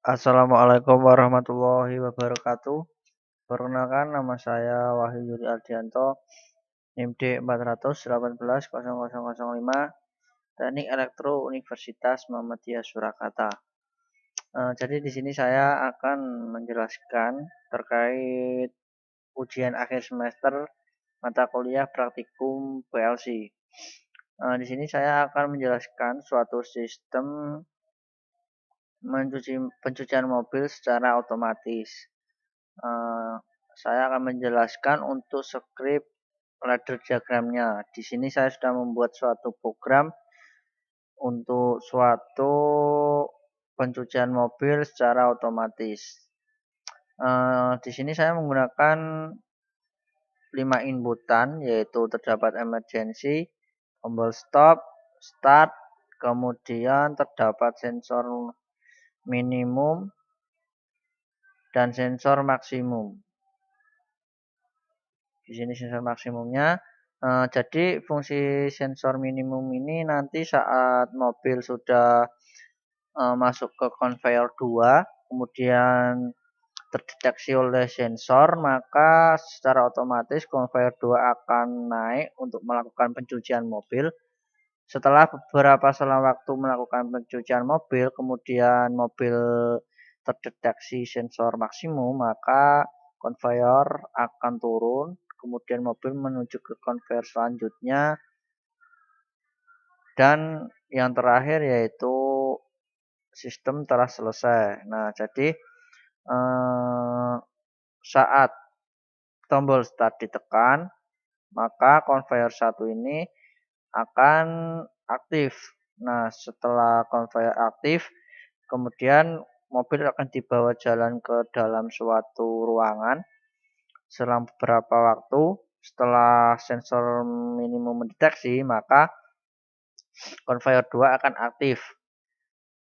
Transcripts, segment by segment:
Assalamualaikum warahmatullahi wabarakatuh. Perkenalkan, nama saya Wahyu Yuri Ardianto, NIM D 418 0005, Teknik Elektro Universitas Muhammadiyah Surakarta. Jadi di sini saya akan menjelaskan terkait ujian akhir semester mata kuliah praktikum PLC. Di sini saya akan menjelaskan suatu sistem pencucian mobil secara otomatis. Eh, saya akan menjelaskan untuk script ladder diagramnya. Di sini saya sudah membuat suatu program untuk suatu pencucian mobil secara otomatis. Di sini saya menggunakan 5 inputan, yaitu terdapat emergency, tombol stop, start, kemudian terdapat sensor minimum dan sensor maksimum. Di sini sensor maksimumnya. Jadi fungsi sensor minimum ini nanti saat mobil sudah masuk ke conveyor 2, kemudian terdeteksi oleh sensor, maka secara otomatis conveyor 2 akan naik untuk melakukan pencucian mobil. Setelah beberapa selang waktu melakukan pencucian mobil, kemudian mobil terdeteksi sensor maksimum, maka conveyor akan turun, kemudian mobil menuju ke conveyor selanjutnya, dan yang terakhir yaitu sistem telah selesai. Nah, jadi saat tombol start ditekan, maka conveyor 1 ini akan aktif. Nah, setelah conveyor aktif, kemudian mobil akan dibawa jalan ke dalam suatu ruangan selang beberapa waktu. Setelah sensor minimum mendeteksi, maka conveyor 2 akan aktif.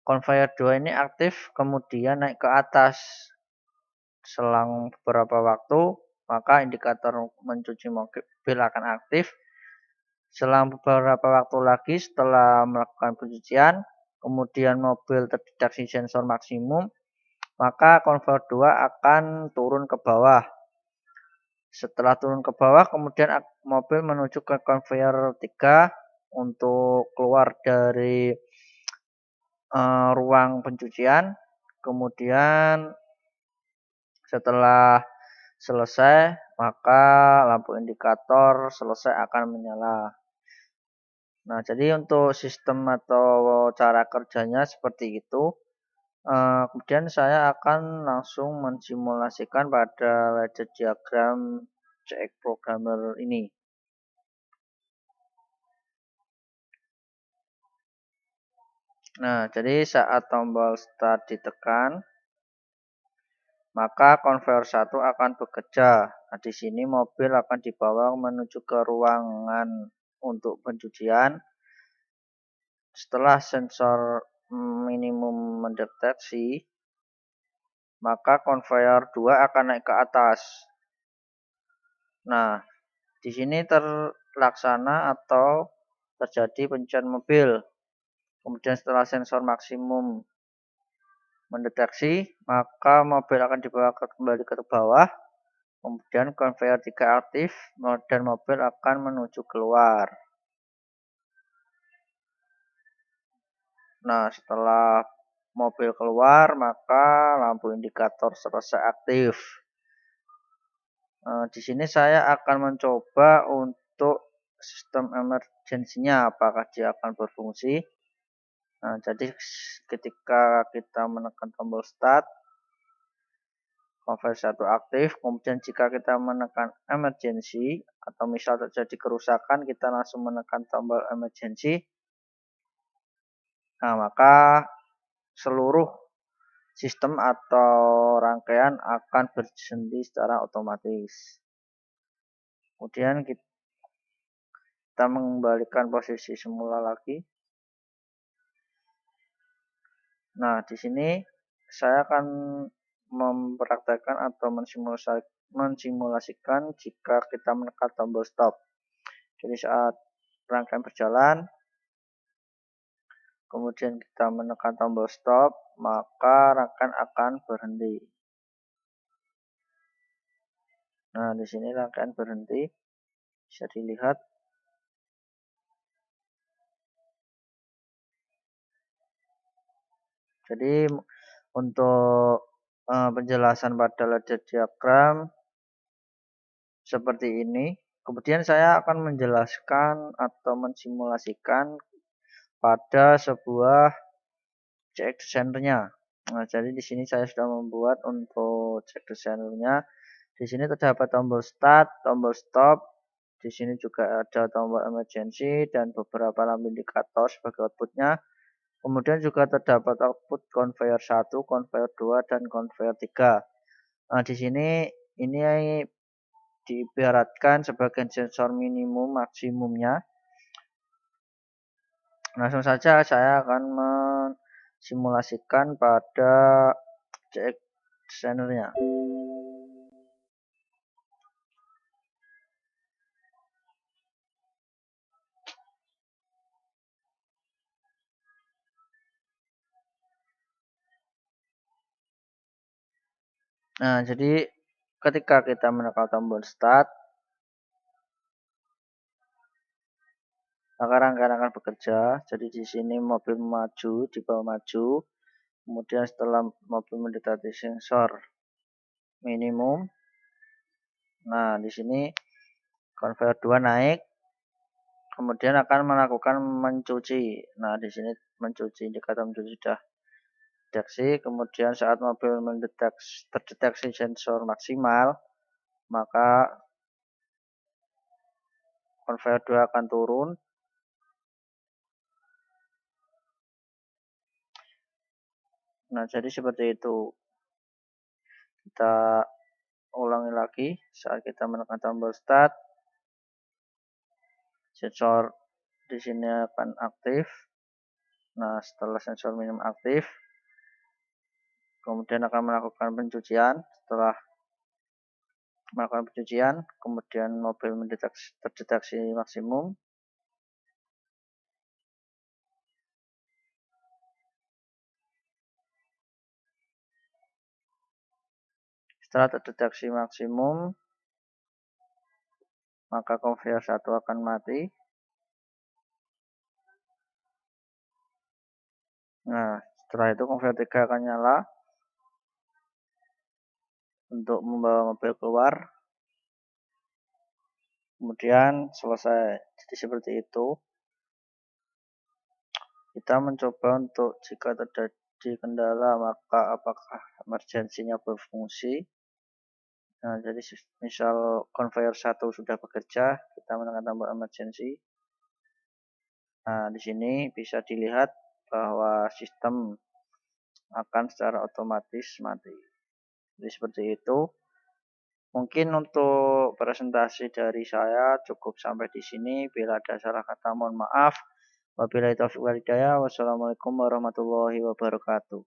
Conveyor 2 ini aktif, kemudian naik ke atas. Selang beberapa waktu, maka indikator mencuci mobil akan aktif. Selang beberapa waktu lagi setelah melakukan pencucian, kemudian mobil terdeteksi sensor maksimum, maka conveyor 2 akan turun ke bawah. Setelah turun ke bawah, kemudian mobil menuju ke conveyor 3 untuk keluar dari ruang pencucian. Kemudian setelah selesai, maka lampu indikator selesai akan menyala. Nah, jadi untuk sistem atau cara kerjanya seperti itu. Kemudian saya akan langsung mensimulasikan pada ladder diagram CX Programmer ini. Nah, jadi saat tombol start ditekan, maka conveyor 1 akan bekerja. Nah, di sini mobil akan dibawa menuju ke ruangan untuk pencucian. Setelah sensor minimum mendeteksi, maka conveyor 2 akan naik ke atas. Nah, di sini terlaksana atau terjadi pencucian mobil. Kemudian setelah sensor maksimum mendeteksi, maka mobil akan dibawa kembali ke bawah. Kemudian conveyor 3 aktif dan mobil akan menuju keluar. Nah, setelah mobil keluar, maka lampu indikator selesai aktif. Di sini saya akan mencoba untuk sistem emergensinya, apakah dia akan berfungsi. Nah, jadi ketika kita menekan tombol start, conveyor 1 aktif. Kemudian jika kita menekan emergency atau misal terjadi kerusakan, kita langsung menekan tombol emergency. Nah, maka seluruh sistem atau rangkaian akan berhenti secara otomatis. Kemudian kita mengembalikan posisi semula lagi. Nah, di sini saya akan mempraktekkan atau mensimulasikan jika kita menekan tombol stop. Jadi saat rangkaian berjalan, kemudian kita menekan tombol stop, maka rangkaian akan berhenti. Nah, di sini rangkaian berhenti, bisa dilihat. Jadi untuk penjelasan pada ledger diagram seperti ini. Kemudian saya akan menjelaskan atau mensimulasikan pada sebuah CX designernya. Nah, jadi di sini saya sudah membuat untuk CX designernya. Di sini terdapat tombol start, tombol stop. Di sini juga ada tombol emergency dan beberapa lampu indikator sebagai outputnya. Kemudian juga terdapat output conveyor 1, conveyor 2, dan conveyor 3. Nah, di sini ini diibaratkan sebagai sensor minimum maksimumnya. Langsung saja saya akan mensimulasikan pada CX designernya. Nah, jadi ketika kita menekan tombol start, maka rangkaian akan bekerja. Jadi di sini mobil maju, di bawah maju. Kemudian setelah mobil mendekati sensor minimum, nah di sini conveyor 2 naik, kemudian akan melakukan mencuci. Nah, di sini mencuci, indikator mencuci sudah deteksi. Kemudian saat mobil terdeteksi sensor maksimal, maka conveyor 2 akan turun. Nah, jadi seperti itu. Kita ulangi lagi saat kita menekan tombol start, sensor di sini akan aktif. Nah, setelah sensor minimum aktif, kemudian akan melakukan pencucian. Setelah melakukan pencucian, kemudian mobil terdeteksi maksimum. Setelah terdeteksi maksimum, maka conveyor 1 akan mati. Nah, setelah itu conveyor 3 akan nyala untuk membawa mobil keluar. Kemudian selesai. Jadi seperti itu. Kita mencoba untuk jika terjadi kendala, maka apakah emergensinya berfungsi. Nah, jadi misal conveyor 1 sudah bekerja, kita menekan tombol emergency. Nah, di sini bisa dilihat bahwa sistem akan secara otomatis mati. Jadi seperti itu. Mungkin untuk presentasi dari saya cukup sampai di sini. Bila ada salah kata mohon maaf. Wabillahi taufiq wal hidayah. Wassalamualaikum warahmatullahi wabarakatuh.